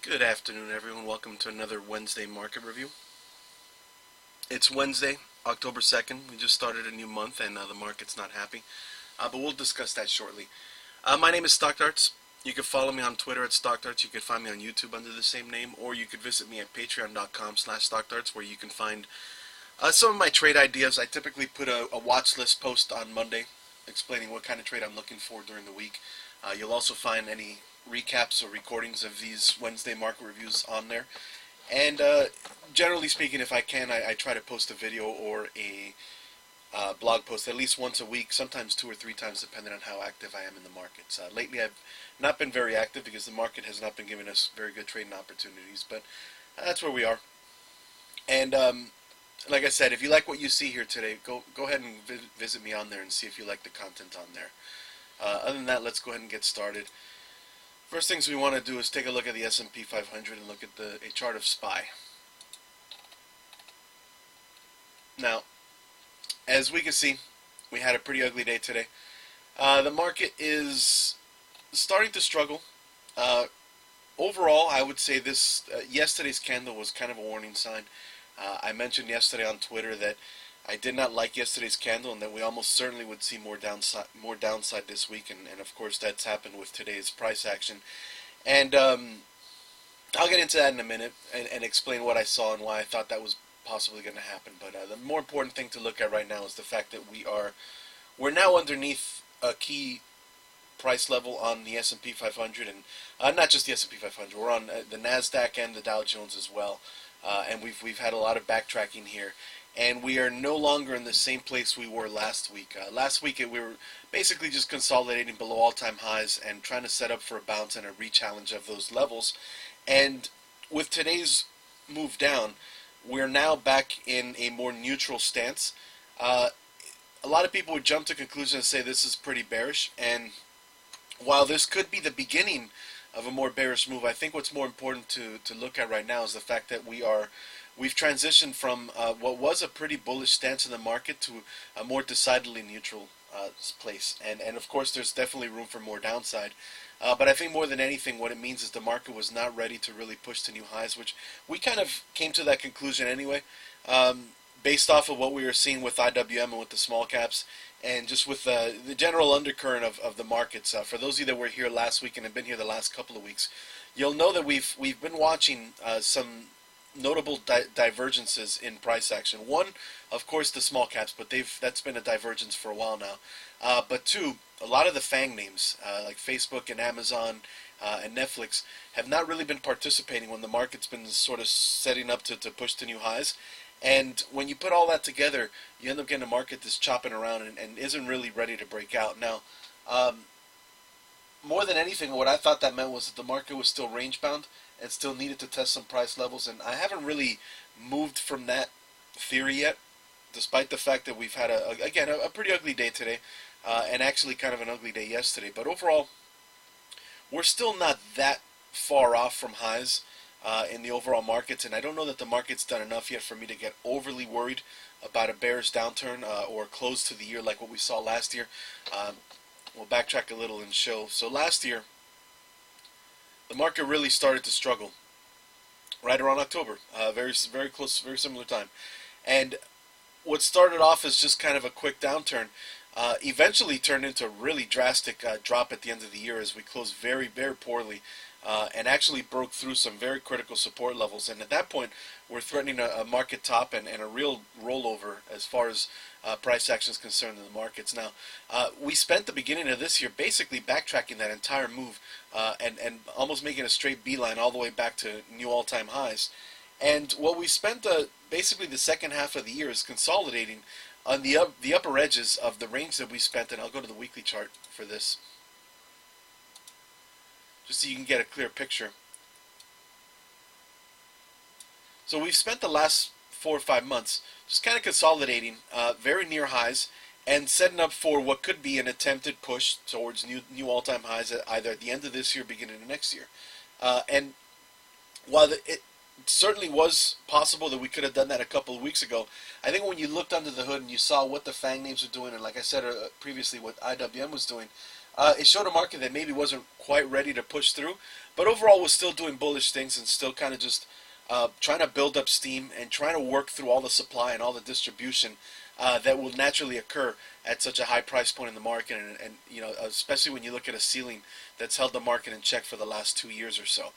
Good afternoon, everyone. Welcome to another Wednesday market review. It's Wednesday, October 2nd. We just started a new month and the market's not happy, but we'll discuss that shortly. My name is StockDarts. You can follow me on Twitter at StockDarts. You can find me on YouTube under the same name, or you could visit me at patreon.com/StockDarts, where you can find some of my trade ideas. I typically put a watch list post on Monday explaining what kind of trade I'm looking for during the week. You'll also find any recaps or recordings of these Wednesday market reviews on there. And generally speaking, if I can, I try to post a video or a blog post at least once a week, sometimes 2 or 3 times, depending on how active I am in the markets. Lately, I've not been very active because the market has not been giving us very good trading opportunities, but that's where we are. And like I said, if you like what you see here today, go ahead and visit me on there and see if you like the content on there. Other than that, let's go ahead and get started. First things we want to do is take a look at the S&P 500 and look at a chart of SPY. Now, as we can see, we had a pretty ugly day today. The market is starting to struggle. Overall, I would say this yesterday's candle was kind of a warning sign. I mentioned yesterday on Twitter that I did not like yesterday's candle and that we almost certainly would see more downside this week, and of course that's happened with today's price action. And I'll get into that in a minute and explain what I saw and why I thought that was possibly going to happen. But the more important thing to look at right now is the fact that we're now underneath a key price level on the S&P 500, and not just the S&P 500. We're on the Nasdaq and the Dow Jones as well, and we've had a lot of backtracking here. And we are no longer in the same place we were last week. Last week we were basically just consolidating below all-time highs and trying to set up for a bounce and a re-challenge of those levels. And with today's move down, we're now back in a more neutral stance. A lot of people would jump to conclusions and say this is pretty bearish. And while this could be the beginning of a more bearish move, I think what's more important to look at right now is the fact that we've transitioned from what was a pretty bullish stance in the market to a more decidedly neutral place. And of course, there's definitely room for more downside. But I think more than anything, what it means is the market was not ready to really push to new highs, which we kind of came to that conclusion anyway, based off of what we were seeing with IWM and with the small caps, and just with the general undercurrent of the markets. For those of you that were here last week and have been here the last couple of weeks, you'll know that we've been watching some notable divergences in price action. One, of course, the small caps, but that's been a divergence for a while now. But two, a lot of the FANG names like Facebook and Amazon and Netflix have not really been participating when the market's been sort of setting up to push to new highs. And when you put all that together, you end up getting a market that's chopping around and isn't really ready to break out. Now, more than anything, what I thought that meant was that the market was still range bound and still needed to test some price levels, and I haven't really moved from that theory yet, despite the fact that we've had a pretty ugly day today, and actually kind of an ugly day yesterday. But overall, we're still not that far off from highs in the overall markets, and I don't know that the market's done enough yet for me to get overly worried about a bearish downturn or close to the year like what we saw last year. We'll backtrack a little and show. So last year, the market really started to struggle right around October, very close, very similar time. And what started off as just kind of a quick downturn eventually turned into a really drastic drop at the end of the year as we closed very, very poorly and actually broke through some very critical support levels. And at that point, we're threatening a market top and a real rollover as far as price action is concerned in the markets. Now, we spent the beginning of this year basically backtracking that entire move and almost making a straight beeline all the way back to new all-time highs. And what we spent basically the second half of the year is consolidating on the upper edges of the range that we spent. And I'll go to the weekly chart for this, just so you can get a clear picture. So we've spent the last 4 or 5 months just kind of consolidating very near highs and setting up for what could be an attempted push towards new all-time highs either at the end of this year or beginning of next year. And while it certainly was possible that we could have done that a couple of weeks ago, I think when you looked under the hood and you saw what the FANG names were doing, and like I said previously, what IWM was doing, It showed a market that maybe wasn't quite ready to push through, but overall was still doing bullish things and still kind of just trying to build up steam and trying to work through all the supply and all the distribution that will naturally occur at such a high price point in the market, and you know, especially when you look at a ceiling that's held the market in check for the last 2 years or so.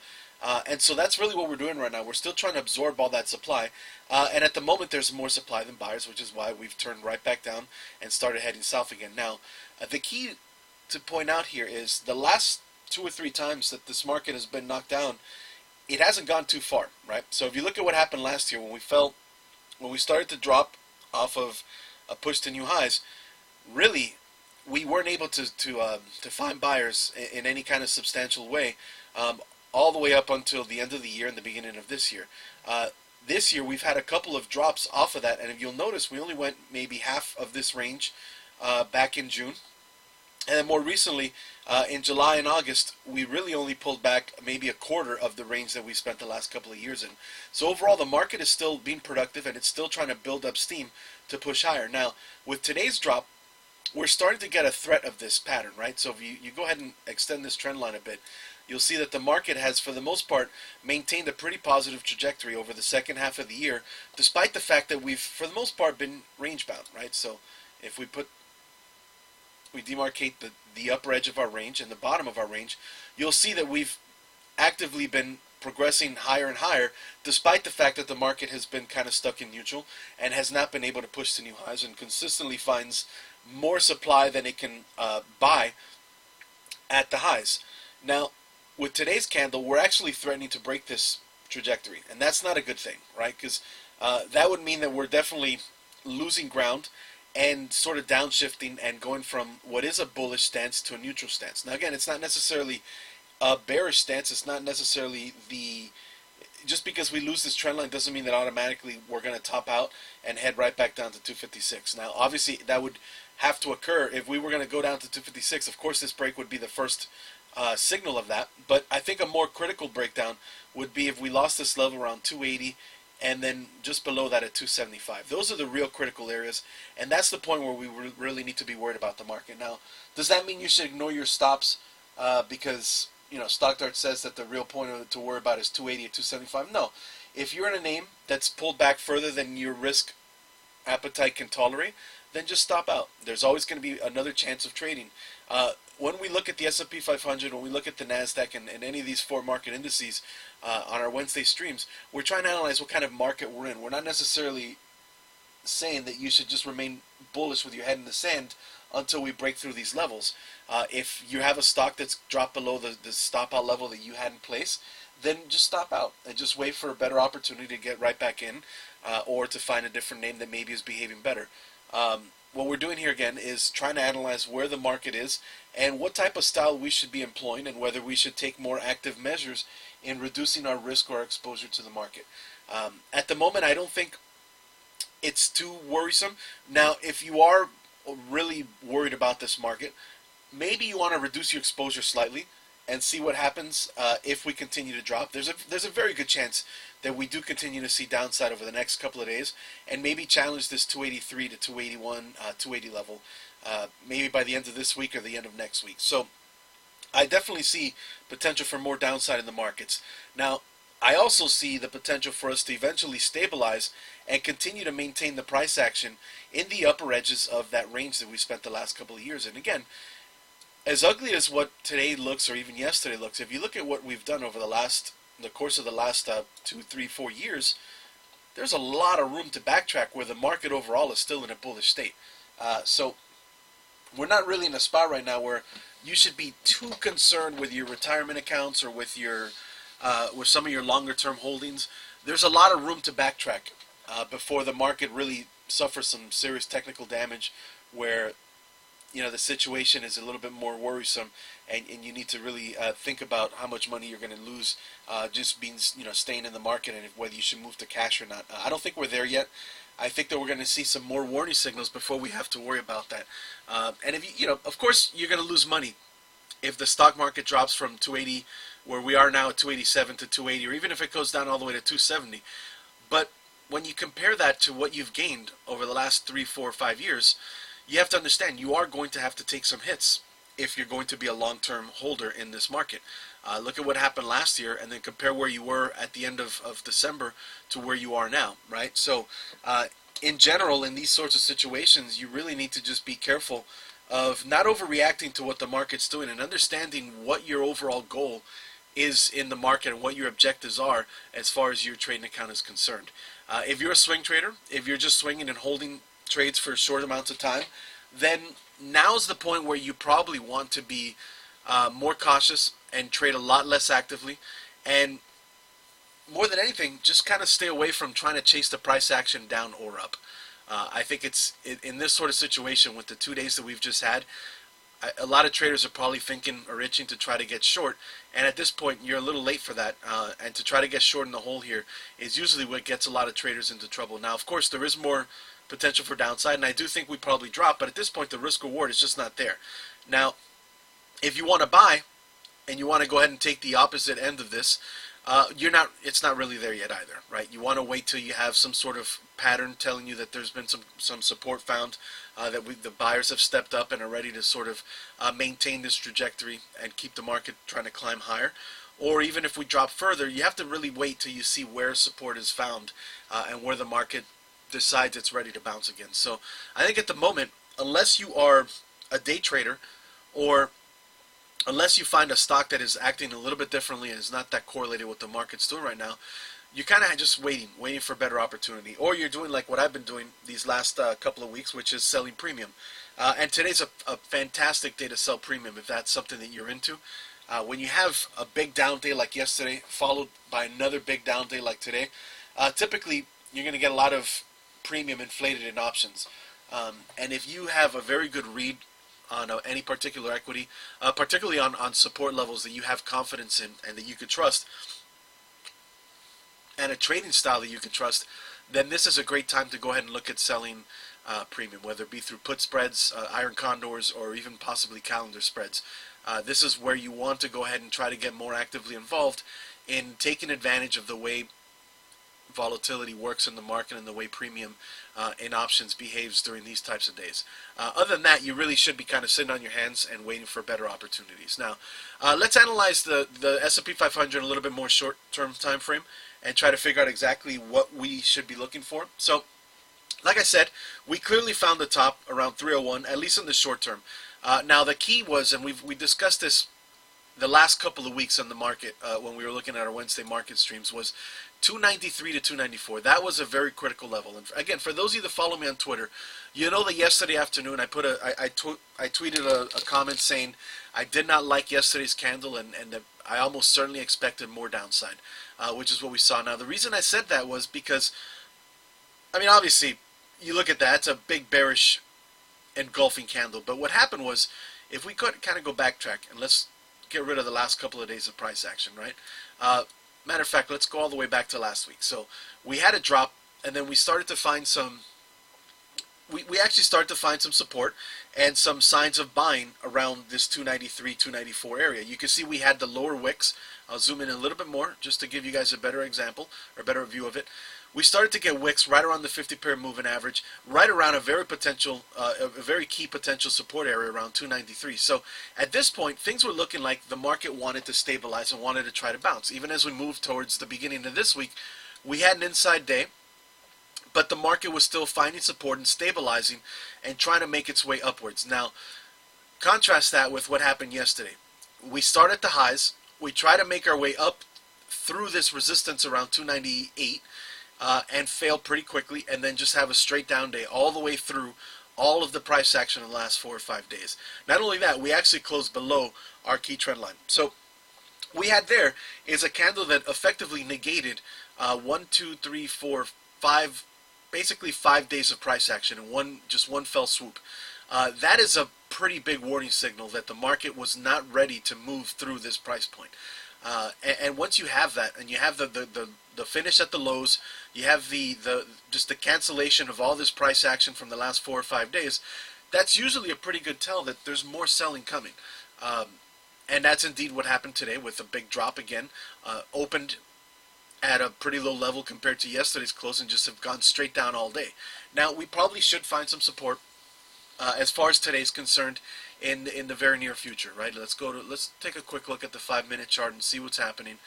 And so that's really what we're doing right now. We're still trying to absorb all that supply. And at the moment, there's more supply than buyers, which is why we've turned right back down and started heading south again. Now, the key to point out here is the last 2 or 3 times that this market has been knocked down, it hasn't gone too far, right? So if you look at what happened last year when we started to drop off of a push to new highs, really, we weren't able to find buyers in any kind of substantial way. All the way up until the end of the year and the beginning of this year. This year, we've had a couple of drops off of that, and if you'll notice, we only went maybe half of this range back in June. And then more recently, in July and August, we really only pulled back maybe a quarter of the range that we spent the last couple of years in. So overall, the market is still being productive, and it's still trying to build up steam to push higher. Now, with today's drop, we're starting to get a threat of this pattern, right? So if you go ahead and extend this trend line a bit, you'll see that the market has, for the most part, maintained a pretty positive trajectory over the second half of the year, despite the fact that we've, for the most part, been range-bound, right? So if we demarcate the upper edge of our range and the bottom of our range, you'll see that we've actively been progressing higher and higher, despite the fact that the market has been kind of stuck in neutral and has not been able to push to new highs and consistently finds more supply than it can buy at the highs. Now, with today's candle, we're actually threatening to break this trajectory, and that's not a good thing, right? Because that would mean that we're definitely losing ground and sort of downshifting and going from what is a bullish stance to a neutral stance. Now, again, it's not necessarily a bearish stance. It's not necessarily just because we lose this trend line doesn't mean that automatically we're going to top out and head right back down to 256. Now, obviously, that would have to occur. If we were going to go down to 256, of course, this break would be the first signal of that. But I think a more critical breakdown would be if we lost this level around 280 and then just below that at 275. Those are the real critical areas, and that's the point where we really need to be worried about the market. Now, does that mean you should ignore your stops because StockDart says that the real point to worry about is 280 at 275? No. If you're in a name that's pulled back further than your risk appetite can tolerate, then just stop out. There's always going to be another chance of trading. When we look at the S&P 500, when we look at the NASDAQ and any of these four market indices on our Wednesday streams, we're trying to analyze what kind of market we're in. We're not necessarily saying that you should just remain bullish with your head in the sand until we break through these levels. If you have a stock that's dropped below the stop out level that you had in place, then just stop out and just wait for a better opportunity to get right back in or to find a different name that maybe is behaving better. What we're doing here again is trying to analyze where the market is and what type of style we should be employing and whether we should take more active measures in reducing our risk or our exposure to the market. At the moment, I don't think it's too worrisome. Now, if you are really worried about this market, maybe you want to reduce your exposure slightly and see what happens if we continue to drop. There's a very good chance that we do continue to see downside over the next couple of days and maybe challenge this 283 to 281, 280 level maybe by the end of this week or the end of next week. So I definitely see potential for more downside in the markets. Now, I also see the potential for us to eventually stabilize and continue to maintain the price action in the upper edges of that range that we spent the last couple of years. And again, as ugly as what today looks or even yesterday looks, if you look at what we've done over the course of the last 2, 3, 4 years, there's a lot of room to backtrack where the market overall is still in a bullish state. So we're not really in a spot right now where you should be too concerned with your retirement accounts or with some of your longer term holdings. There's a lot of room to backtrack before the market really suffers some serious technical damage where the situation is a little bit more worrisome and you need to really think about how much money you're going to lose just being staying in the market and whether you should move to cash or not. I don't think we're there yet. I think that we're going to see some more warning signals before we have to worry about that. And if of course, you're going to lose money if the stock market drops from 280, where we are now at 287 to 280, or even if it goes down all the way to 270. But when you compare that to what you've gained over the last 3, 4, 5 years, you have to understand you are going to have to take some hits if you're going to be a long-term holder in this market. Look at what happened last year, and then compare where you were at the end of December to where you are now, right? So, in general, in these sorts of situations, you really need to just be careful of not overreacting to what the market's doing and understanding what your overall goal is in the market and what your objectives are as far as your trading account is concerned. If you're a swing trader, if you're just swinging and holding trades for short amounts of time, then now's the point where you probably want to be more cautious and trade a lot less actively, and more than anything, just kind of stay away from trying to chase the price action down or up. I think it's in this sort of situation with the 2 days that we've just had, a lot of traders are probably thinking or itching to try to get short, and at this point you're a little late for that, and to try to get short in the hole here is usually what gets a lot of traders into trouble. Now, of course, there is more potential for downside, and I do think we probably drop, but at this point the risk reward is just not there. Now, if you want to buy and you want to go ahead and take the opposite end of this, it's not really there yet either, right? You want to wait till you have some sort of pattern telling you that there's been some support found, that the buyers have stepped up and are ready to sort of maintain this trajectory and keep the market trying to climb higher. Or even if we drop further, you have to really wait till you see where support is found, and where the market decides it's ready to bounce again. So I think at the moment, unless you are a day trader, or unless you find a stock that is acting a little bit differently and is not that correlated with the market's doing right now, you're kind of just waiting for better opportunity. Or you're doing like what I've been doing these last couple of weeks, which is selling premium. And today's a fantastic day to sell premium if that's something that you're into. When you have a big down day like yesterday, followed by another big down day like today, typically you're going to get a lot of premium inflated in options. And if you have a very good read on any particular equity, particularly on support levels that you have confidence in and that you could trust, and a trading style that you can trust, then this is a great time to go ahead and look at selling premium, whether it be through put spreads, iron condors, or even possibly calendar spreads. This is where you want to go ahead and try to get more actively involved in taking advantage of the way volatility works in the market and the way premium in options behaves during these types of days. Other than that, you really should be kind of sitting on your hands and waiting for better opportunities. Now, let's analyze the S&P 500 in a little bit more short-term time frame and try to figure out exactly what we should be looking for. So, like I said, we clearly found the top around 301, at least in the short term. Now, the key was, and we discussed this the last couple of weeks on the market when we were looking at our Wednesday market streams, was 293 to 294. That was a very critical level. And again, for those of you that follow me on Twitter, you know that yesterday afternoon I tweeted a comment saying I did not like yesterday's candle, and that I almost certainly expected more downside, which is what we saw. Now, the reason I said that was because, I mean, obviously, you look at that, it's a big bearish engulfing candle. But what happened was, if we could kind of go backtrack, and let's get rid of the last couple of days of price action, right? Matter of fact, let's go all the way back to last week. So we had a drop, and then we started to find we actually started to find some support and some signs of buying around this 293, 294 area. You can see we had the lower wicks. I'll zoom in a little bit more just to give you guys a better example or better view of it. We started to get wicks right around the 50-pair moving average, right around a very key potential support area around 293. So at this point, things were looking like the market wanted to stabilize and wanted to try to bounce. Even as we moved towards the beginning of this week, we had an inside day, but the market was still finding support and stabilizing and trying to make its way upwards. Now, contrast that with what happened yesterday. We start at the highs. We try to make our way up through this resistance around 298, and fail pretty quickly, and then just have a straight down day all the way through all of the price action in the last 4 or 5 days. Not only that, we actually closed below our key trend line. So we had there is a candle that effectively negated 1, 2, 3, 4, 5, basically 5 days of price action in just one fell swoop. That is a pretty big warning signal that the market was not ready to move through this price point. And once you have that, and you have the finish at the lows, you have just the cancellation of all this price action from the last 4 or 5 days, that's usually a pretty good tell that there's more selling coming. And that's indeed what happened today with a big drop again. Opened at a pretty low level compared to yesterday's close and just have gone straight down all day. Now, we probably should find some support as far as today's concerned in the very near future, right? Let's take a quick look at the 5-minute chart and see what's happening.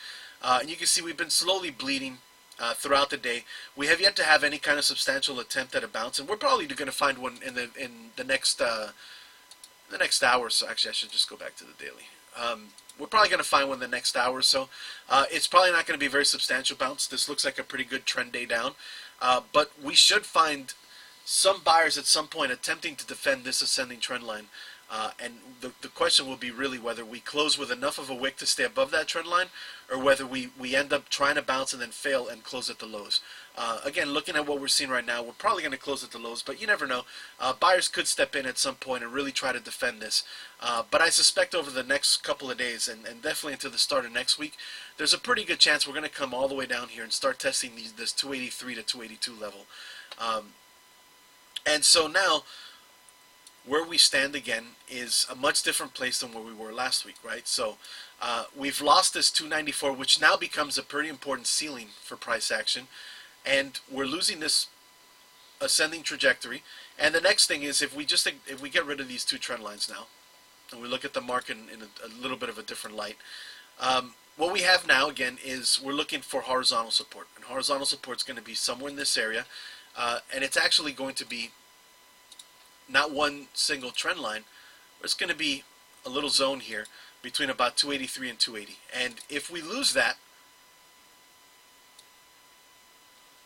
And you can see we've been slowly bleeding throughout the day. We have yet to have any kind of substantial attempt at a bounce, and we're probably going to find one in the next hour. So actually, I should just go back to the daily. We're probably going to find one in the next hour or so. It's probably not going to be a very substantial bounce. This looks like a pretty good trend day down, but we should find some buyers at some point attempting to defend this ascending trend line. And the question will be really whether we close with enough of a wick to stay above that trend line, or whether we end up trying to bounce and then fail and close at the lows. Again, looking at what we're seeing right now, we're probably going to close at the lows, but you never know. Buyers could step in at some point and really try to defend this. But I suspect over the next couple of days, and definitely into the start of next week, there's a pretty good chance we're going to come all the way down here and start testing this 283 to 282 level. And so now, where we stand again is a much different place than where we were last week, right? So we've lost this 294, which now becomes a pretty important ceiling for price action, and we're losing this ascending trajectory. And the next thing is if we get rid of these two trend lines now, and we look at the market in a little bit of a different light, what we have now again is we're looking for horizontal support, and horizontal support is going to be somewhere in this area, and it's actually going to be not one single trend line, but it's going to be a little zone here between about 283 and 280. And if we lose that,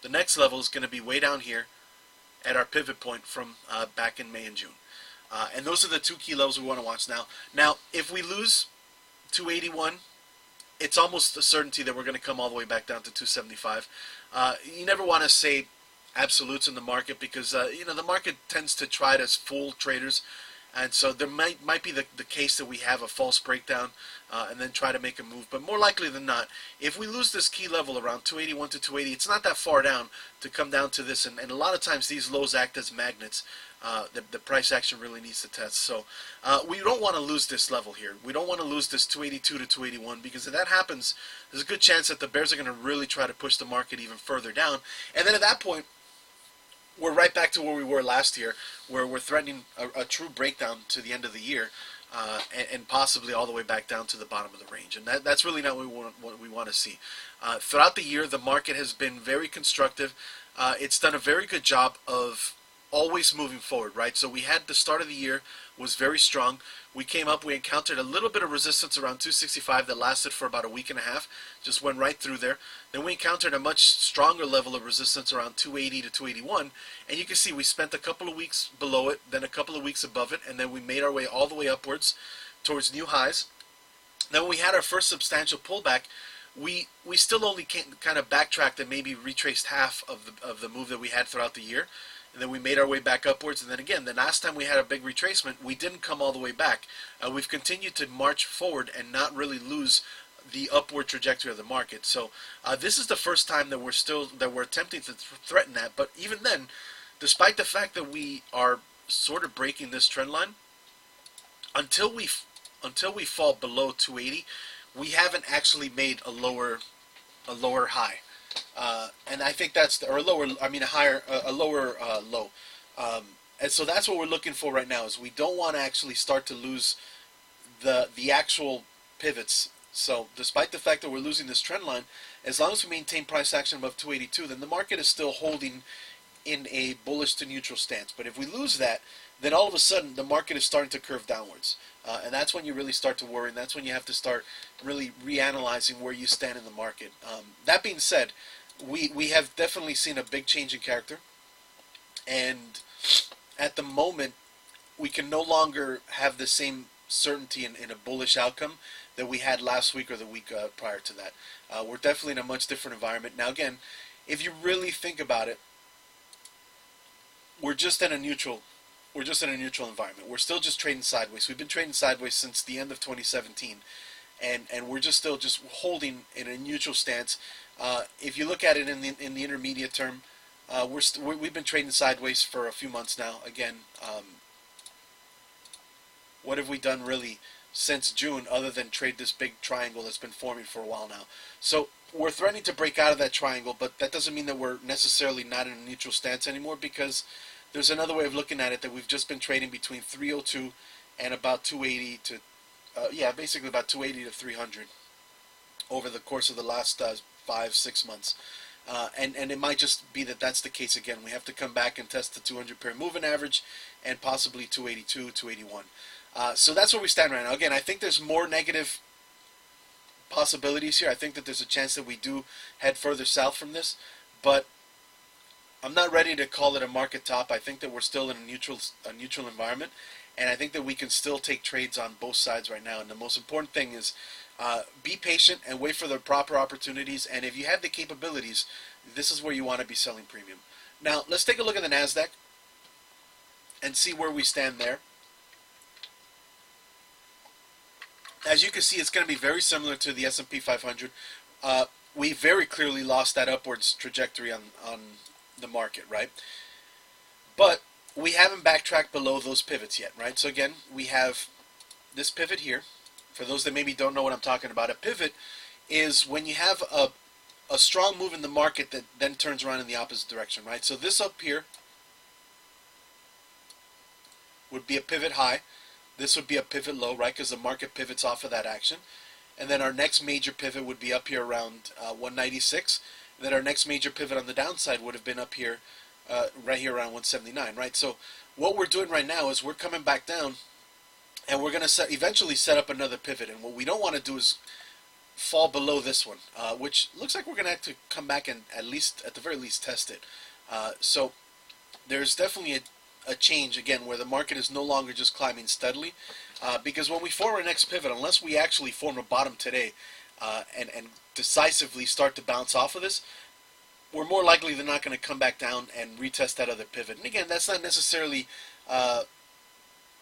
the next level is going to be way down here at our pivot point from back in May and June. And those are the two key levels we want to watch now. Now, if we lose 281, it's almost a certainty that we're going to come all the way back down to 275. You never want to say absolutes in the market because the market tends to try to fool traders, and so there might be the case that we have a false breakdown and then try to make a move. But more likely than not, if we lose this key level around 281 to 280, it's not that far down to come down to this, and a lot of times these lows act as magnets. The price action really needs to test. So we don't want to lose this level here. We don't want to lose this 282 to 281, because if that happens, there's a good chance that the bears are going to really try to push the market even further down, and then at that point we're right back to where we were last year, where we're threatening a true breakdown to the end of the year, and possibly all the way back down to the bottom of the range. And that's really not what we want to see. Throughout the year, the market has been very constructive. It's done a very good job of always moving forward, right? So we had the start of the year was very strong. We encountered a little bit of resistance around 265 that lasted for about a week and a half, just went right through there. Then we encountered a much stronger level of resistance around 280 to 281, and you can see we spent a couple of weeks below it, then a couple of weeks above it, and then we made our way all the way upwards towards new highs. Then when we had our first substantial pullback, we still only kind of backtracked and maybe retraced half of the move that we had throughout the year. And then we made our way back upwards, and then again, the last time we had a big retracement, we didn't come all the way back. We've continued to march forward and not really lose the upward trajectory of the market. So this is the first time that we're attempting to threaten that. But even then, despite the fact that we are sort of breaking this trend line, until we fall below 280, we haven't actually made a lower high. And I think that's a lower low. And so that's what we're looking for right now, is we don't want to actually start to lose the actual pivots. So despite the fact that we're losing this trend line, as long as we maintain price action above 282, then the market is still holding in a bullish to neutral stance. But if we lose that, then all of a sudden the market is starting to curve downwards. And that's when you really start to worry, and that's when you have to start really reanalyzing where you stand in the market. That being said, we have definitely seen a big change in character, and at the moment we can no longer have the same certainty in a bullish outcome that we had last week or the week prior to that. We're definitely in a much different environment. Now again, if you really think about it, we're just in a neutral environment. We're still just trading sideways. We've been trading sideways since the end of 2017, and we're just holding in a neutral stance. If you look at it in the intermediate term, we've been trading sideways for a few months now. Again, what have we done really since June other than trade this big triangle that's been forming for a while now? So we're threatening to break out of that triangle, but that doesn't mean that we're necessarily not in a neutral stance anymore, because there's another way of looking at it that we've just been trading between 302 and about 280 to, basically about 280 to 300 over the course of the last 5-6 months. And it might just be that that's the case again. We have to come back and test the 200 pair moving average and possibly 282, 281. So that's where we stand right now. Again, I think there's more negative possibilities here. I think that there's a chance that we do head further south from this, but I'm not ready to call it a market top. I think that we're still in a neutral environment, and I think that we can still take trades on both sides right now. And the most important thing is be patient and wait for the proper opportunities. And if you have the capabilities, this is where you want to be selling premium. Now, let's take a look at the NASDAQ and see where we stand there. As you can see, it's going to be very similar to the S&P 500. We very clearly lost that upwards trajectory on the market, right? But we haven't backtracked below those pivots yet, right? So again, we have this pivot here. For those that maybe don't know what I'm talking about, a pivot is when you have a strong move in the market that then turns around in the opposite direction, right? So this up here would be a pivot high. This would be a pivot low, right? Because the market pivots off of that action. And then our next major pivot would be up here around 196. And then our next major pivot on the downside would have been up here, right here around 179, right? So what we're doing right now is we're coming back down, and we're going to eventually set up another pivot. And what we don't want to do is fall below this one, which looks like we're going to have to come back and at the very least, test it. So there's definitely a change, again, where the market is no longer just climbing steadily. Because when we form our next pivot, unless we actually form a bottom today and decisively start to bounce off of this, we're more likely than not going to come back down and retest that other pivot. And again, that's not necessarily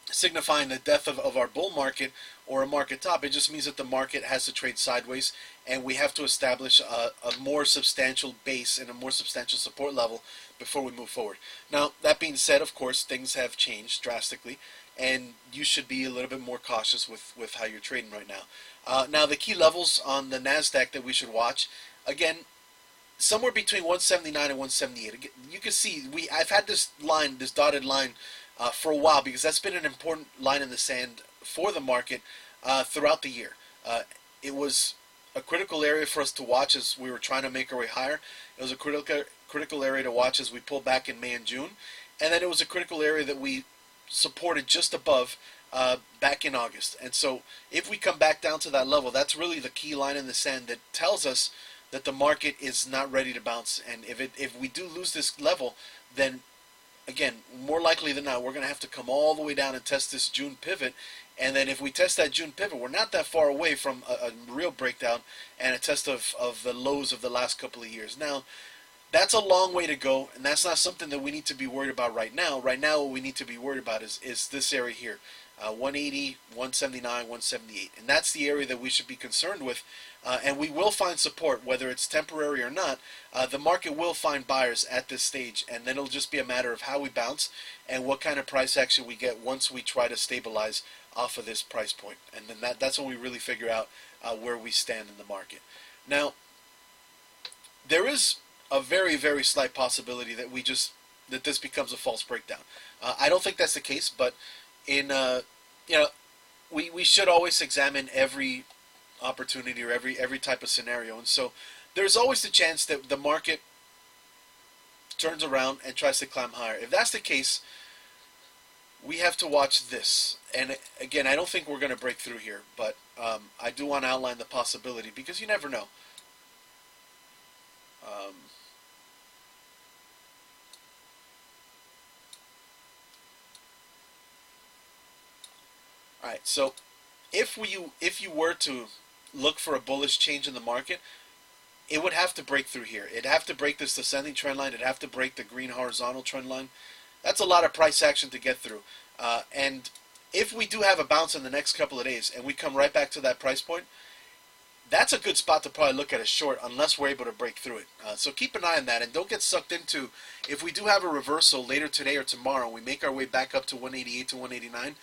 signifying the death of our bull market or a market top. It just means that the market has to trade sideways, and we have to establish a more substantial base and a more substantial support level before we move forward. Now, that being said, of course, things have changed drastically, and you should be a little bit more cautious with how you're trading right now. Now, the key levels on the NASDAQ that we should watch, again, somewhere between 179 and 178. You can see I've had this line, this dotted line, for a while, because that's been an important line in the sand for the market throughout the year. It was a critical area for us to watch as we were trying to make our way higher. It was a critical area to watch as we pulled back in May and June, and then it was a critical area that we supported just above back in August. And so if we come back down to that level, that's really the key line in the sand that tells us that the market is not ready to bounce. And if we do lose this level, then again, more likely than not, we're going to have to come all the way down and test this June pivot. And then if we test that June pivot, we're not that far away from a real breakdown and a test of the lows of the last couple of years. Now, that's a long way to go, and that's not something that we need to be worried about right now. Right now, what we need to be worried about is this area here, 180, 179, 178. And that's the area that we should be concerned with. And we will find support, whether it's temporary or not. The market will find buyers at this stage, and then it'll just be a matter of how we bounce and what kind of price action we get once we try to stabilize off of this price point. And then that's when we really figure out where we stand in the market. Now, there is a very, very slight possibility that this becomes a false breakdown. I don't think that's the case, but we should always examine every opportunity or every type of scenario. And so there's always the chance that the market turns around and tries to climb higher. If that's the case, we have to watch this. And again, I don't think we're going to break through here, but I do want to outline the possibility, because you never know. All right, so if you were to look for a bullish change in the market, it would have to break through here. It'd have to break this descending trend line. It'd have to break the green horizontal trend line. That's a lot of price action to get through. And if we do have a bounce in the next couple of days and we come right back to that price point, that's a good spot to probably look at a short, unless we're able to break through it. So keep an eye on that, and don't get sucked into, if we do have a reversal later today or tomorrow, and we make our way back up to 188 to 189,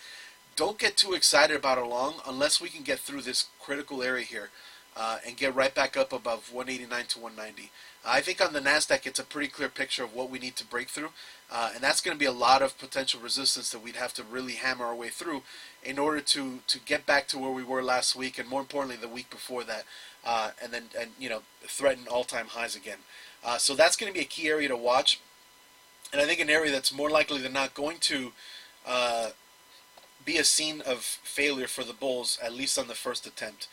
don't get too excited about it long unless we can get through this critical area here and get right back up above 189 to 190. I think on the NASDAQ, it's a pretty clear picture of what we need to break through, and that's going to be a lot of potential resistance that we'd have to really hammer our way through in order to get back to where we were last week, and more importantly, the week before that, and threaten all-time highs again. So that's going to be a key area to watch, and I think an area that's more likely than not going to be a scene of failure for the bulls, at least on the first attempt.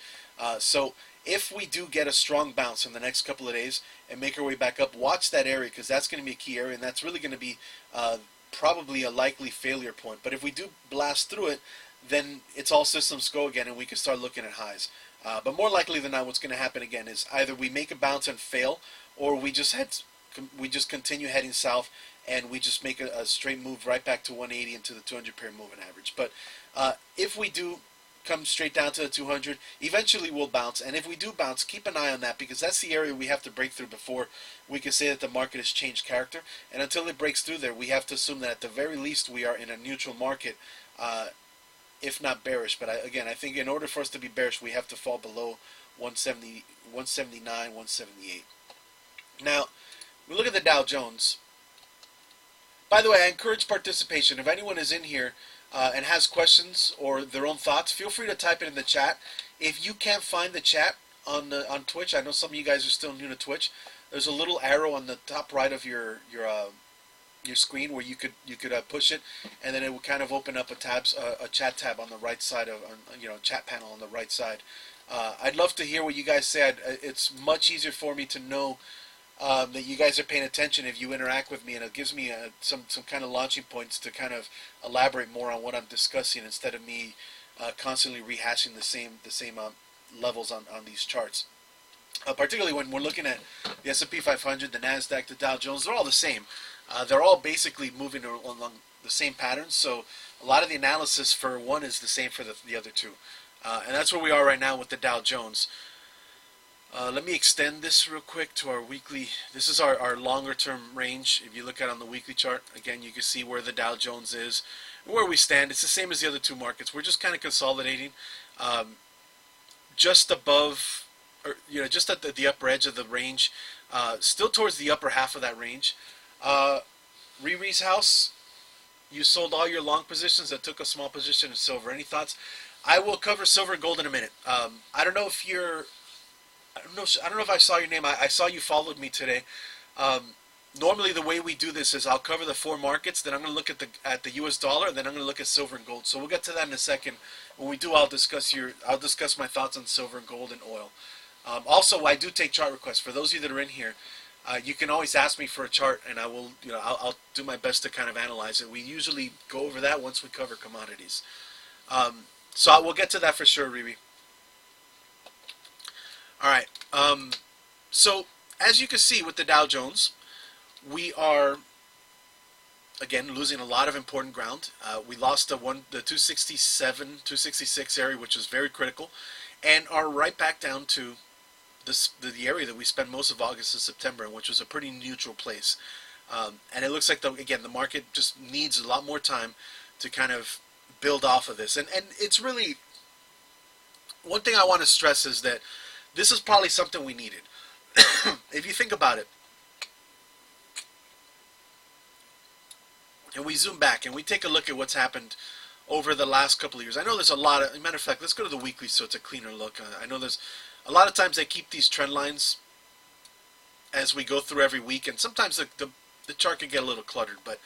So if we do get a strong bounce in the next couple of days and make our way back up, watch that area, because that's going to be a key area, and that's really going to be probably a likely failure point. But if we do blast through it, then it's all systems go again, and we can start looking at highs. But more likely than not, what's going to happen again is either we make a bounce and fail, or we just continue heading south, and we just make a straight move right back to 180 into the 200-pair moving average. But if we do come straight down to the 200, eventually we'll bounce. And if we do bounce, keep an eye on that, because that's the area we have to break through before we can say that the market has changed character. And until it breaks through there, we have to assume that at the very least we are in a neutral market, if not bearish. But I think in order for us to be bearish, we have to fall below 170, 179, 178. Now, we look at the Dow Jones. By the way, I encourage participation. If anyone is in here and has questions or their own thoughts, feel free to type it in the chat. If you can't find the chat on Twitch, I know some of you guys are still new to Twitch. There's a little arrow on the top right of your screen where you could push it, and then it will kind of open up a chat tab on the right side of chat panel on the right side. I'd love to hear what you guys say. It's much easier for me to know that you guys are paying attention if you interact with me, and it gives me some kind of launching points to kind of elaborate more on what I'm discussing instead of me constantly rehashing the same levels on these charts. Particularly when we're looking at the S&P 500, the NASDAQ, the Dow Jones, they're all the same. They're all basically moving along the same patterns, so a lot of the analysis for one is the same for the other two. And that's where we are right now with the Dow Jones. Let me extend this real quick to our weekly. This is our longer term range. If you look at it on the weekly chart, again, you can see where the Dow Jones is, where we stand. It's the same as the other two markets. We're just kind of consolidating just above, or just at the upper edge of the range, still towards the upper half of that range. Riri's house, you sold all your long positions that took a small position in silver. Any thoughts? I will cover silver and gold in a minute. I don't know if you're I don't know if I saw your name. I saw you followed me today. Normally, the way we do this is I'll cover the four markets, then I'm going to look at the U.S. dollar, and then I'm going to look at silver and gold. So we'll get to that in a second. When we do, I'll discuss my thoughts on silver and gold and oil. Also, I do take chart requests. For those of you that are in here, you can always ask me for a chart, and I will. I'll do my best to kind of analyze it. We usually go over that once we cover commodities. So we'll get to that for sure, Riri. All right. So as you can see with the Dow Jones, we are again losing a lot of important ground. We lost the 267, 266 area, which was very critical, and are right back down to the area that we spent most of August and September in, which was a pretty neutral place. And it looks like the market just needs a lot more time to kind of build off of this. And it's really, one thing I want to stress is that this is probably something we needed. If you think about it, and we zoom back and we take a look at what's happened over the last couple of years. I know there's a lot of, matter of fact, let's go to the weekly so it's a cleaner look. I know there's a lot of times they keep these trend lines as we go through every week, and sometimes the chart can get a little cluttered, but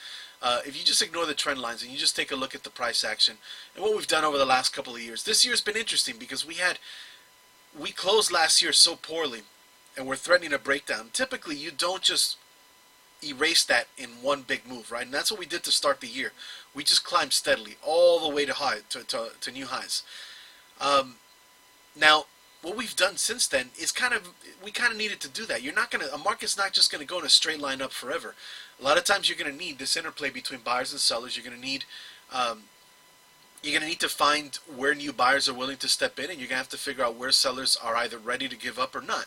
if you just ignore the trend lines and you just take a look at the price action and what we've done over the last couple of years, this year's been interesting because we closed last year so poorly and we're threatening a breakdown. Typically, you don't just erase that in one big move, right? And that's what we did to start the year. We just climbed steadily all the way to new highs. Now, what we've done since then is we kind of needed to do that. A market's not just going to go in a straight line up forever. A lot of times you're going to need this interplay between buyers and sellers. You're going to need to find where new buyers are willing to step in, and you're going to have to figure out where sellers are either ready to give up or not.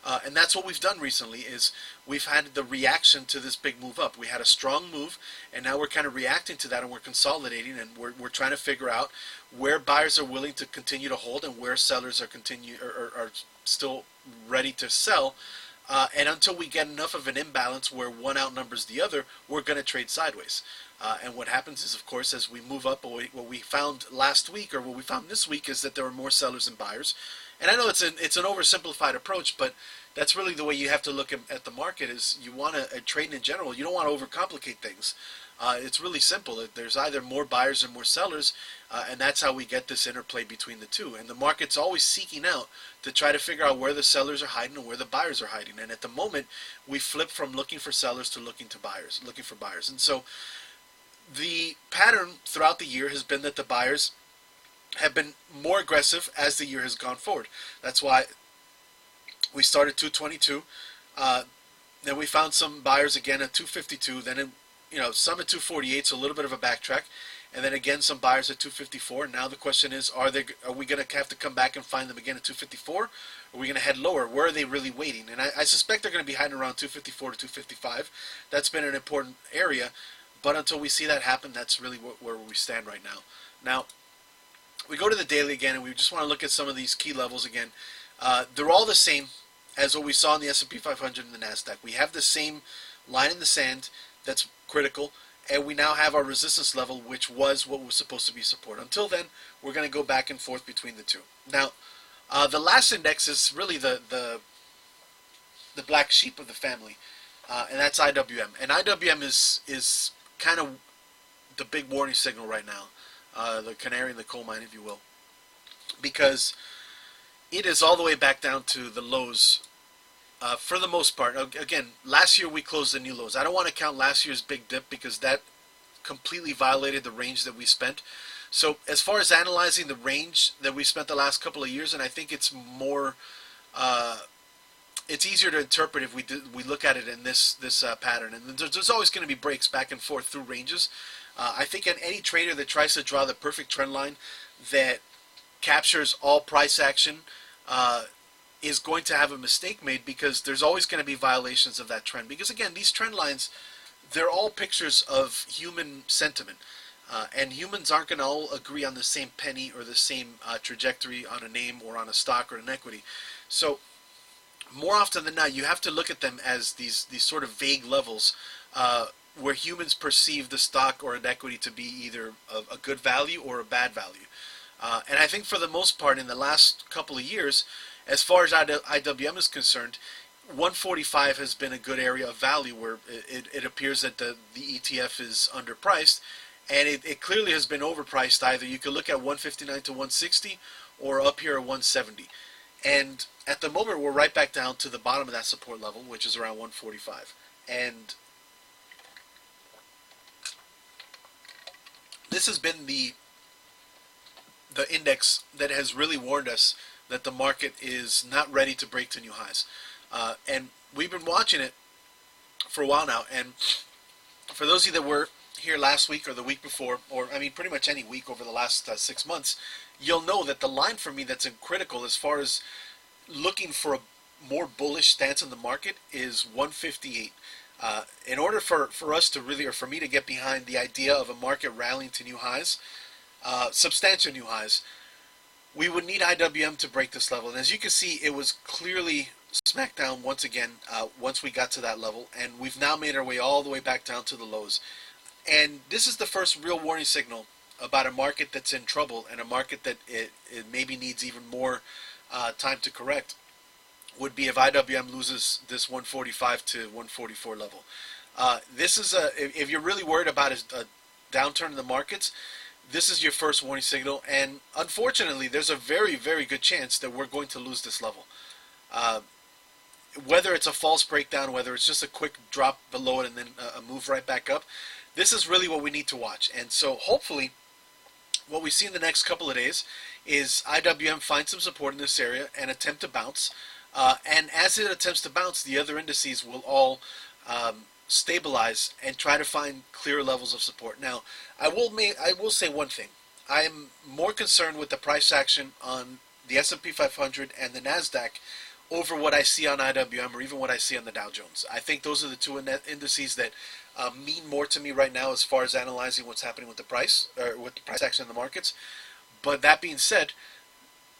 And that's what we've done recently is we've had the reaction to this big move up. We had a strong move, and now we're kind of reacting to that, and we're consolidating, and we're trying to figure out where buyers are willing to continue to hold and where sellers are still ready to sell. And until we get enough of an imbalance where one outnumbers the other, we're going to trade sideways. And what happens is, of course, as we move up, what we found last week or what we found this week is that there were more sellers than buyers. And I know it's an oversimplified approach, but that's really the way you have to look at the market. Is you want to trade in general. You don't want to overcomplicate things. It's really simple. There's either more buyers or more sellers, and that's how we get this interplay between the two. And the market's always seeking out to try to figure out where the sellers are hiding and where the buyers are hiding. And at the moment, we flip from looking for sellers to looking for buyers. And so the pattern throughout the year has been that the buyers have been more aggressive as the year has gone forward. That's why we started 222. Then we found some buyers again at 252. Then some at 248, so a little bit of a backtrack, and then again some buyers at 254. Now the question is, are we going to have to come back and find them again at 254? Or are we going to head lower? Where are they really waiting? And I suspect they're going to be hiding around 254 to 255. That's been an important area, but until we see that happen, that's really where we stand right now. Now, we go to the daily again, and we just want to look at some of these key levels again. They're all the same as what we saw in the S&P 500 and the NASDAQ. We have the same line in the sand that's critical, and we now have our resistance level, which was what was supposed to be support. Until then, we're going to go back and forth between the two. Now, the last index is really the black sheep of the family, and that's IWM. And IWM is kind of the big warning signal right now. The canary in the coal mine, if you will, because it is all the way back down to the lows for the most part. Again, last year we closed the new lows. I don't want to count last year's big dip because that completely violated the range that we spent. So as far as analyzing the range that we spent the last couple of years, and I think it's more, it's easier to interpret if we look at it in this pattern. And there's always going to be breaks back and forth through ranges. I think any trader that tries to draw the perfect trend line that captures all price action is going to have a mistake made, because there's always going to be violations of that trend. Because again, these trend lines, they're all pictures of human sentiment. And humans aren't going to all agree on the same penny or the same trajectory on a name or on a stock or an equity. So more often than not, you have to look at them as these sort of vague levels where humans perceive the stock or an equity to be either a good value or a bad value. And I think for the most part in the last couple of years, as far as IWM is concerned, 145 has been a good area of value where it appears that the ETF is underpriced, and it clearly has been overpriced. Either you could look at 159 to 160 or up here at 170. And at the moment, we're right back down to the bottom of that support level, which is around 145. And this has been the index that has really warned us that the market is not ready to break to new highs. And we've been watching it for a while now. And for those of you that were here last week or the week before, or I mean pretty much any week over the last 6 months, you'll know that the line for me that's critical as far as looking for a more bullish stance in the market is 158. In order for us to really, or for me to get behind the idea of a market rallying to new highs, substantial new highs, we would need IWM to break this level. And as you can see, it was clearly smacked down once again once we got to that level, and we've now made our way all the way back down to the lows. And this is the first real warning signal about a market that's in trouble, and a market that it maybe needs even more time to correct, would be if IWM loses this 145 to 144 level. This is if you're really worried about a downturn in the markets, this is your first warning signal, and unfortunately there's a very, very good chance that we're going to lose this level. Whether it's a false breakdown, whether it's just a quick drop below it and then a move right back up, this is really what we need to watch. And so hopefully what we see in the next couple of days is IWM find some support in this area and attempt to bounce. And as it attempts to bounce, the other indices will all stabilize and try to find clear levels of support. Now, I will say one thing. I am more concerned with the price action on the S&P 500 and the NASDAQ over what I see on IWM or even what I see on the Dow Jones. I think those are the two indices that mean more to me right now as far as analyzing what's happening with the price or with the price action in the markets. But that being said,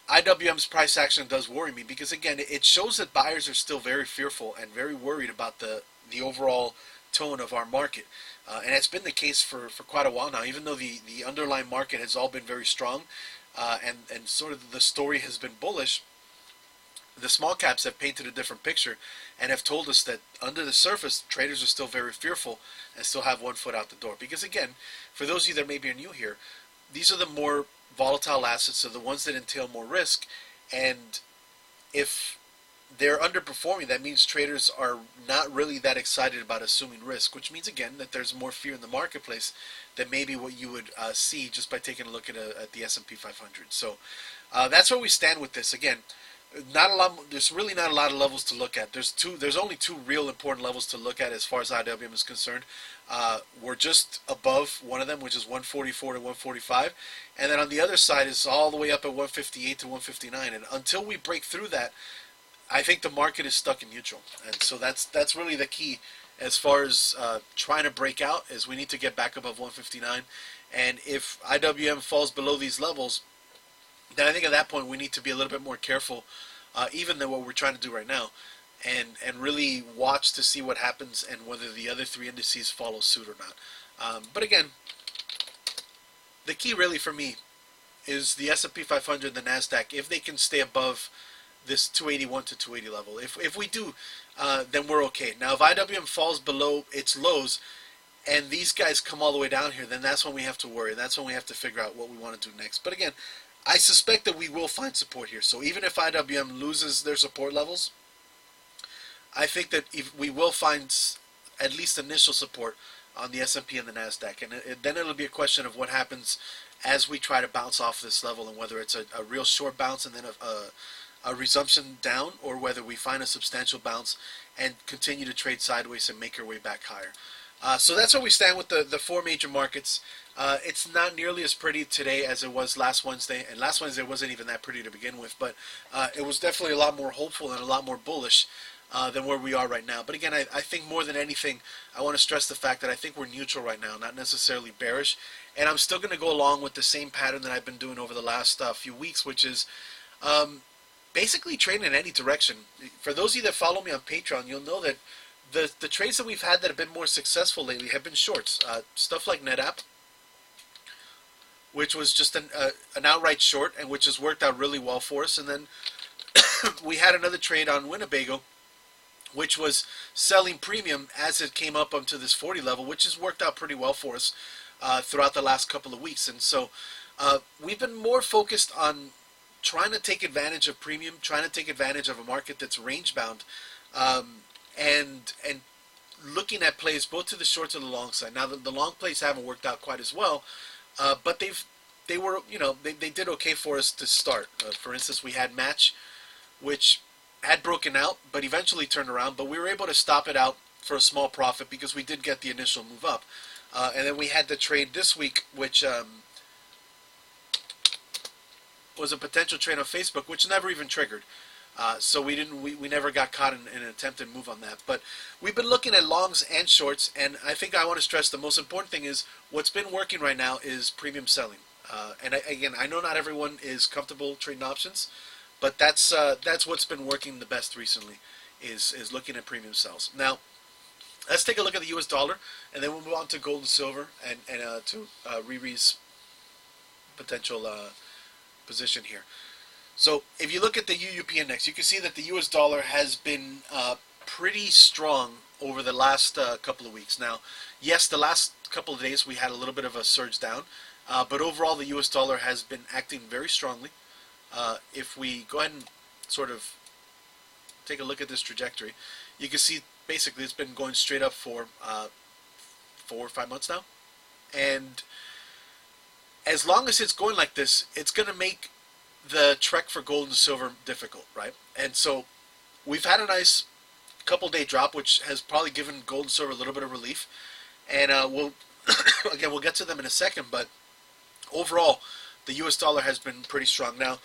IWM's price action does worry me because again, it shows that buyers are still very fearful and very worried about the overall tone of our market. And it's been the case for quite a while now, even though the underlying market has all been very strong and sort of the story has been bullish. The small caps have painted a different picture and have told us that under the surface, traders are still very fearful and still have one foot out the door. Because again, for those of you that maybe are new here, these are the more volatile assets, so the ones that entail more risk. And if they're underperforming, that means traders are not really that excited about assuming risk, which means again that there's more fear in the marketplace than maybe what you would see just by taking a look at the S&P 500. So that's where we stand with this. Again, not a lot. There's really not a lot of levels to look at. There's only two real important levels to look at as far as IWM is concerned. We're just above one of them, which is 144 to 145, and then on the other side is all the way up at 158 to 159. And until we break through that, I think the market is stuck in neutral. And so that's really the key as far as trying to break out. Is we need to get back above 159, and if IWM falls below these levels, then I think at that point we need to be a little bit more careful, even than what we're trying to do right now, and really watch to see what happens and whether the other three indices follow suit or not. But again, the key really for me is the S&P 500 and the NASDAQ. If they can stay above this 281 to 280 level, if we do, then we're okay. Now, if IWM falls below its lows and these guys come all the way down here, then that's when we have to worry. That's when we have to figure out what we want to do next. But again, I suspect that we will find support here. So even if IWM loses their support levels, I think that if we will find at least initial support on the S&P and the NASDAQ. And then it'll be a question of what happens as we try to bounce off this level and whether it's a real short bounce and then a resumption down, or whether we find a substantial bounce and continue to trade sideways and make our way back higher. So that's where we stand with the four major markets. It's not nearly as pretty today as it was last Wednesday, and last Wednesday wasn't even that pretty to begin with, but it was definitely a lot more hopeful and a lot more bullish than where we are right now. But again, I think more than anything, I want to stress the fact that I think we're neutral right now, not necessarily bearish, and I'm still going to go along with the same pattern that I've been doing over the last few weeks, which is basically trading in any direction. For those of you that follow me on Patreon, you'll know that the trades that we've had that have been more successful lately have been shorts. Stuff like NetApp, which was just an outright short and which has worked out really well for us. And then we had another trade on Winnebago, which was selling premium as it came up onto this 40 level, which has worked out pretty well for us throughout the last couple of weeks. And so we've been more focused on trying to take advantage of premium, trying to take advantage of a market that's range bound, and looking at plays both to the short and the long side. Now the long plays haven't worked out quite as well, but they did okay for us to start. For instance, we had Match, which had broken out, but eventually turned around. But we were able to stop it out for a small profit because we did get the initial move up. And then we had the trade this week, which was a potential trade on Facebook, which never even triggered. So we never got caught in an attempted move on that. But we've been looking at longs and shorts, and I think I want to stress the most important thing is what's been working right now is premium selling. Again, I know not everyone is comfortable trading options, but that's what's been working the best recently is looking at premium sells. Now, let's take a look at the U.S. dollar, and then we'll move on to gold and silver and to Riri's potential position here. So if you look at the UUP index, you can see that the U.S. dollar has been pretty strong over the last couple of weeks. Now, yes, the last couple of days we had a little bit of a surge down, but overall the U.S. dollar has been acting very strongly. If we go ahead and sort of take a look at this trajectory, you can see basically it's been going straight up for 4 or 5 months now. And as long as it's going like this, it's going to make the trek for gold and silver difficult, right? And so we've had a nice couple-day drop, which has probably given gold and silver a little bit of relief. And we'll get to them in a second, but overall, the U.S. dollar has been pretty strong. Now,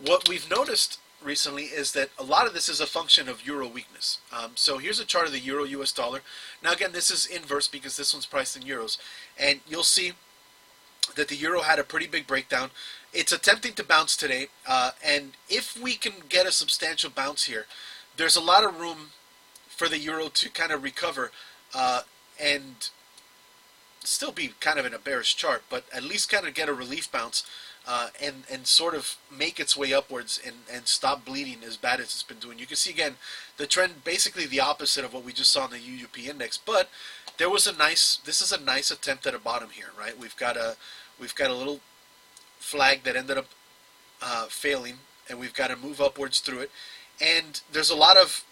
what we've noticed recently is that a lot of this is a function of euro weakness. So here's a chart of the euro US dollar. Now again, this is inverse because this one's priced in euros, and you'll see that the euro had a pretty big breakdown. It's attempting to bounce today, and if we can get a substantial bounce here, there's a lot of room for the euro to kind of recover and still be kind of in a bearish chart, but at least kind of get a relief bounce and sort of make its way upwards and stop bleeding as bad as it's been doing. You can see again the trend basically the opposite of what we just saw in the UUP index, but there was this is a nice attempt at a bottom here, right? We've got a little flag that ended up failing, and we've got to move upwards through it, and there's a lot of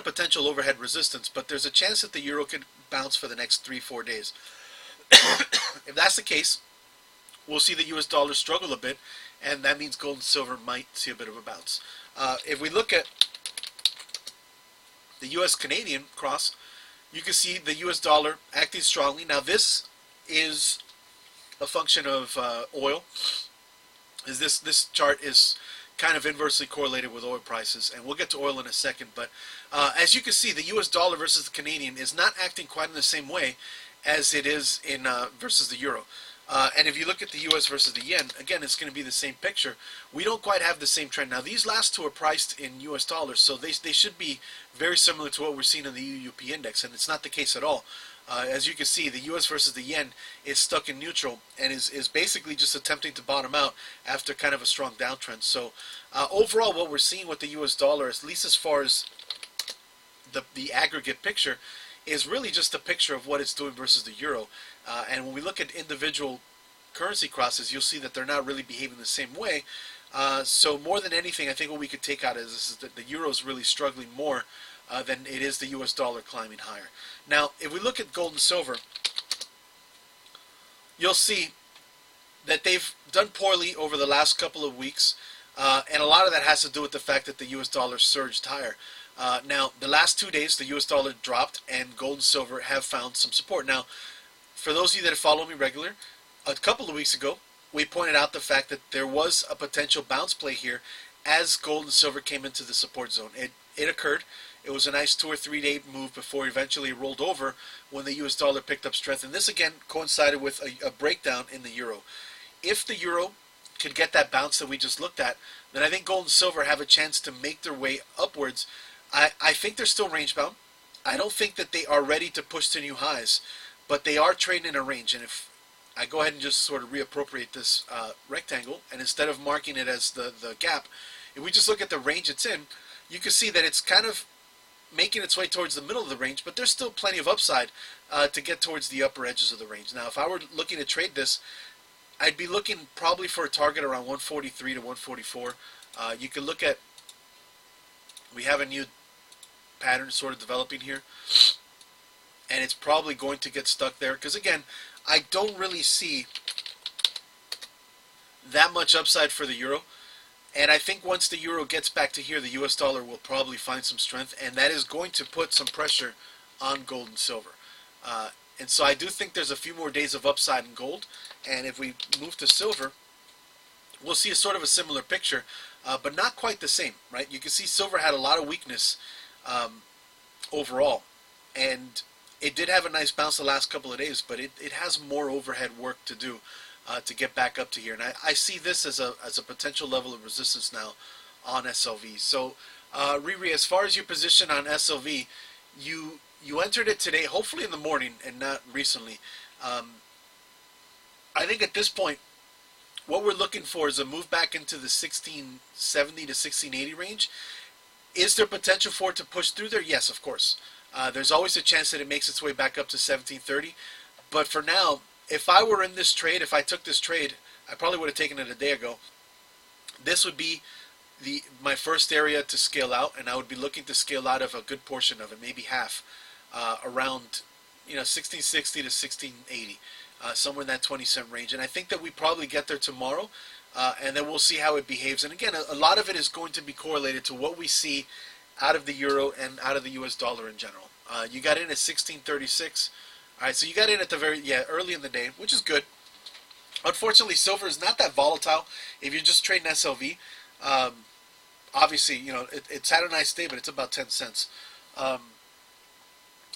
potential overhead resistance, but there's a chance that the euro could bounce for the next 3-4 days. If that's the case, we'll see the US dollar struggle a bit, and that means gold and silver might see a bit of a bounce. If we look at the US Canadian cross, you can see the US dollar acting strongly. Now this is a function of oil. This chart is kind of inversely correlated with oil prices, and we'll get to oil in a second, but as you can see, the US dollar versus the Canadian is not acting quite in the same way as it is in versus the euro. And if you look at the US versus the yen, again, it's going to be the same picture. We don't quite have the same trend. Now, these last two are priced in US dollars, so they should be very similar to what we're seeing in the UUP index, and it's not the case at all. As you can see, the US versus the yen is stuck in neutral and is basically just attempting to bottom out after kind of a strong downtrend. So overall, what we're seeing with the US dollar, at least as far as the aggregate picture, is really just a picture of what it's doing versus the euro. And when we look at individual currency crosses, you'll see that they're not really behaving the same way. So more than anything, I think what we could take out is that the euro is really struggling more than it is the US dollar climbing higher. Now, if we look at gold and silver, you'll see that they've done poorly over the last couple of weeks, and a lot of that has to do with the fact that the US dollar surged higher. Now, the last 2 days, the US dollar dropped, and gold and silver have found some support. Now, for those of you that follow me regular, a couple of weeks ago, we pointed out the fact that there was a potential bounce play here as gold and silver came into the support zone. It occurred. It was a nice 2 or 3 day move before eventually it rolled over when the US dollar picked up strength. And this again coincided with a breakdown in the euro. If the euro could get that bounce that we just looked at, then I think gold and silver have a chance to make their way upwards. I think they're still range bound. I don't think that they are ready to push to new highs, but they are trading in a range. And if I go ahead and just sort of reappropriate this rectangle, and instead of marking it as the gap, if we just look at the range it's in, you can see that it's kind of making its way towards the middle of the range, but there's still plenty of upside to get towards the upper edges of the range. Now, if I were looking to trade this, I'd be looking probably for a target around 143 to 144. You can look at, we have a new pattern sort of developing here, and it's probably going to get stuck there because, again, I don't really see that much upside for the euro. And I think once the euro gets back to here, the US dollar will probably find some strength, and that is going to put some pressure on gold and silver. And so I do think there's a few more days of upside in gold, and if we move to silver, we'll see a sort of a similar picture, but not quite the same, right? You can see silver had a lot of weakness overall, and it did have a nice bounce the last couple of days, but it has more overhead work to do to get back up to here. And I see this as a potential level of resistance now on SLV. So, Riri, as far as your position on SLV, you entered it today, hopefully in the morning and not recently. I think at this point, what we're looking for is a move back into the 1670 to 1680 range. Is there potential for it to push through there? Yes, of course. There's always a chance that it makes its way back up to 1730. But for now, if I were in this trade, if I took this trade, I probably would have taken it a day ago. This would be my first area to scale out, and I would be looking to scale out of a good portion of it, maybe half, around 1660 to 1680, somewhere in that 20-cent range. And I think that we probably get there tomorrow, and then we'll see how it behaves. And again, a lot of it is going to be correlated to what we see out of the euro and out of the US dollar in general. You got in at 1636. All right, so you got in at the early in the day, which is good. Unfortunately, silver is not that volatile if you're just trading SLV. Obviously, it's had a nice day, but it's about 10 cents. Um,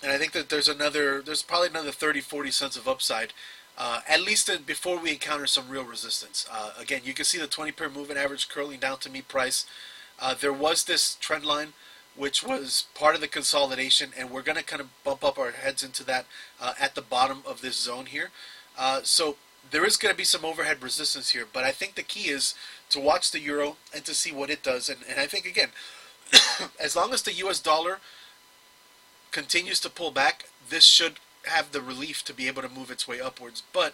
and I think that there's probably another 30, 40 cents of upside, at least before we encounter some real resistance. Again, you can see the 20-pair moving average curling down to meet price. There was this trend line, which was part of the consolidation, and we're going to kind of bump up our heads into that at the bottom of this zone here. So there is going to be some overhead resistance here, but I think the key is to watch the euro and to see what it does. And I think, again, as long as the U.S. dollar continues to pull back, this should have the relief to be able to move its way upwards. But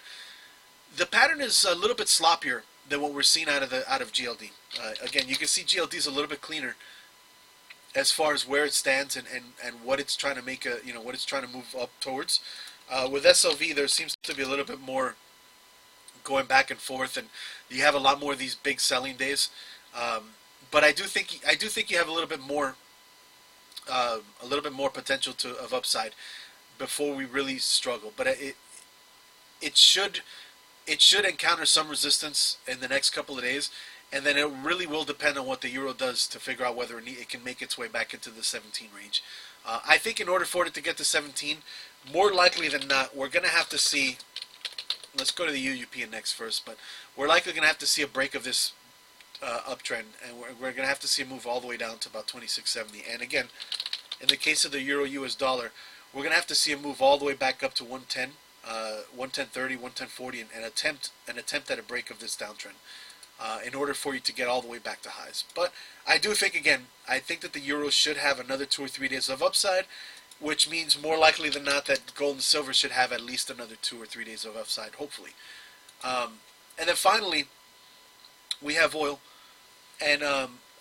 the pattern is a little bit sloppier than what we're seeing out of GLD. Again, you can see GLD is a little bit cleaner as far as where it stands and what it's trying to make what it's trying to move up towards. With SLV, there seems to be a little bit more going back and forth, and you have a lot more of these big selling days. But I do think you have a little bit more potential of upside before we really struggle. But it should encounter some resistance in the next couple of days, and then it really will depend on what the euro does to figure out whether it can make its way back into the 17 range. I think in order for it to get to 17, more likely than not, we're going to have to see. Let's go to the UUP next first, but we're likely going to have to see a break of this uptrend, and we're going to have to see a move all the way down to about 26.70. And again, in the case of the euro US dollar, we're going to have to see a move all the way back up to 110, 110.30, 110.40, and attempt at a break of this downtrend in order for you to get all the way back to highs. But I do think, again, I think that the euro should have another 2 or 3 days of upside, which means more likely than not that gold and silver should have at least another 2 or 3 days of upside, hopefully. And then finally, we have oil. And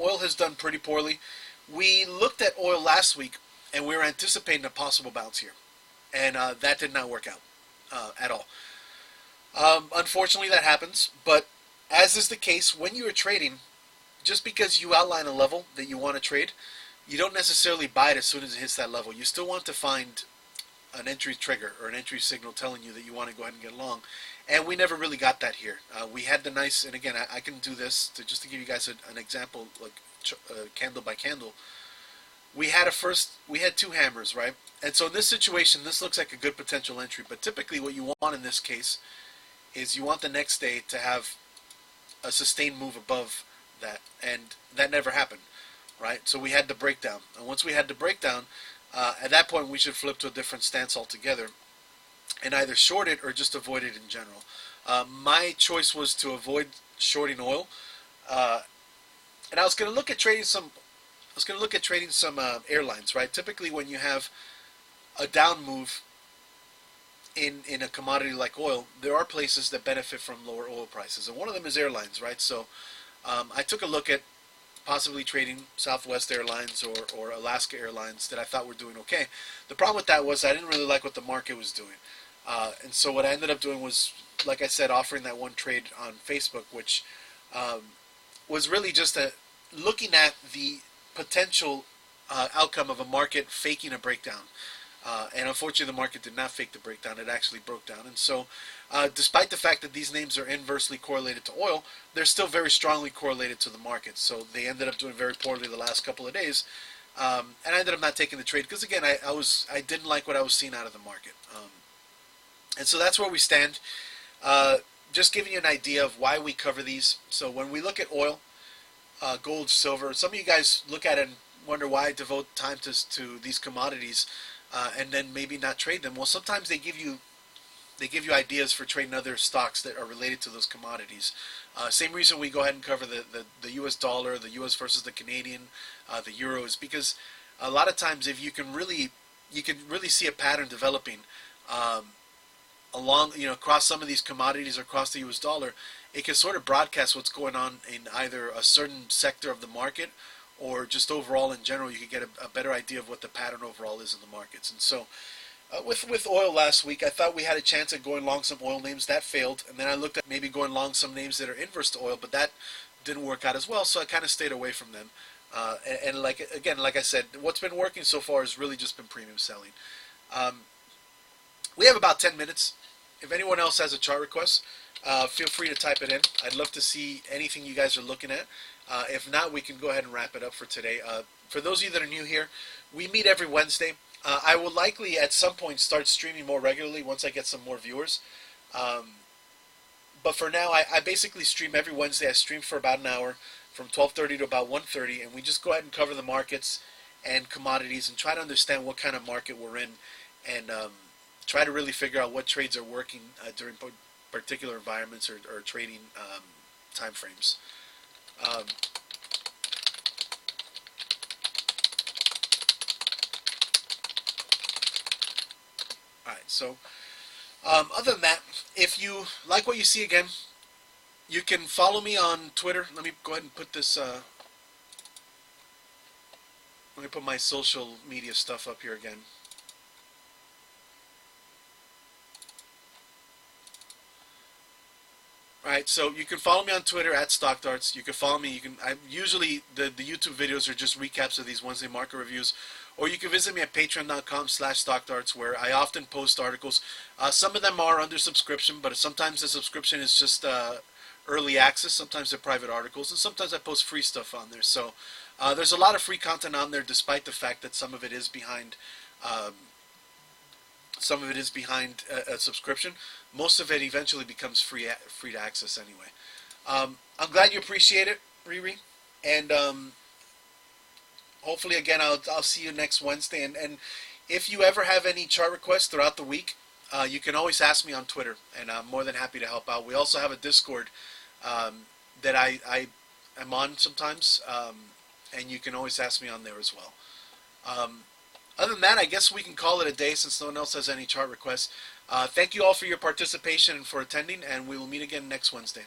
oil has done pretty poorly. We looked at oil last week, and we were anticipating a possible bounce here. And that did not work out at all. Unfortunately, that happens. But as is the case, when you are trading, just because you outline a level that you want to trade, you don't necessarily buy it as soon as it hits that level. You still want to find an entry trigger or an entry signal telling you that you want to go ahead and get long. And we never really got that here. We had the nice, and again, I can do this just to give you guys an example, like candle by candle. We had two hammers, right? And so in this situation, this looks like a good potential entry. But typically what you want in this case is you want the next day to have a sustained move above that. And that never happened, right? So we had the breakdown. And once we had the breakdown, at that point we should flip to a different stance altogether and either short it or just avoid it in general. My choice was to avoid shorting oil. And I was going to look at trading some airlines, right? Typically, when you have a down move in a commodity like oil, there are places that benefit from lower oil prices, and one of them is airlines, right? So I took a look at possibly trading Southwest Airlines or Alaska Airlines that I thought were doing okay. The problem with that was I didn't really like what the market was doing, and so what I ended up doing was, like I said, offering that one trade on Facebook, which was really just looking at the potential outcome of a market faking a breakdown. And unfortunately, the market did not fake the breakdown. It actually broke down. And so, despite the fact that these names are inversely correlated to oil, they're still very strongly correlated to the market. So they ended up doing very poorly the last couple of days. And I ended up not taking the trade because, again, I didn't like what I was seeing out of the market. And so that's where we stand. Just giving you an idea of why we cover these. So when we look at oil, gold, silver, some of you guys look at it and wonder why I devote time to these commodities and then maybe not trade them. Well, sometimes they give you ideas for trading other stocks that are related to those commodities. Same reason we go ahead and cover the U.S. dollar, the U.S. versus the Canadian, the euro, is because a lot of times if you can really see a pattern developing across some of these commodities or across the U.S. dollar, it can sort of broadcast what's going on in either a certain sector of the market or just overall in general. You can get a better idea of what the pattern overall is in the markets. And so with oil last week, I thought we had a chance at going long some oil names. That failed. And then I looked at maybe going long some names that are inverse to oil, but that didn't work out as well, so I kind of stayed away from them. And like I said, what's been working so far has really just been premium selling. We have about 10 minutes. If anyone else has a chart request, feel free to type it in. I'd love to see anything you guys are looking at. If not, we can go ahead and wrap it up for today. For those of you that are new here, we meet every Wednesday. I will likely at some point start streaming more regularly once I get some more viewers. But for now, I basically stream every Wednesday. I stream for about an hour from 12:30 to about 1:30, and we just go ahead and cover the markets and commodities and try to understand what kind of market we're in and try to really figure out what trades are working during particular environments or trading time frames. All right, so other than that, if you like what you see again, you can follow me on Twitter. Let me go ahead and put this. Let me put my social media stuff up here again. Alright, so you can follow me on Twitter at StockDarts. You can follow me. Usually the YouTube videos are just recaps of these Wednesday market reviews, or you can visit me at patreon.com/StockDarts, where I often post articles. Some of them are under subscription, but sometimes the subscription is just early access. Sometimes they're private articles, and sometimes I post free stuff on there. So there's a lot of free content on there, despite the fact that some of it is behind. Some of it is behind a subscription. Most of it eventually becomes free to access anyway. I'm glad you appreciate it, Riri, and hopefully again I'll see you next Wednesday. And if you ever have any chart requests throughout the week, you can always ask me on Twitter, and I'm more than happy to help out. We also have a Discord that I am on sometimes, and you can always ask me on there as well. Other than that, I guess we can call it a day since no one else has any chart requests. Thank you all for your participation and for attending, and we will meet again next Wednesday.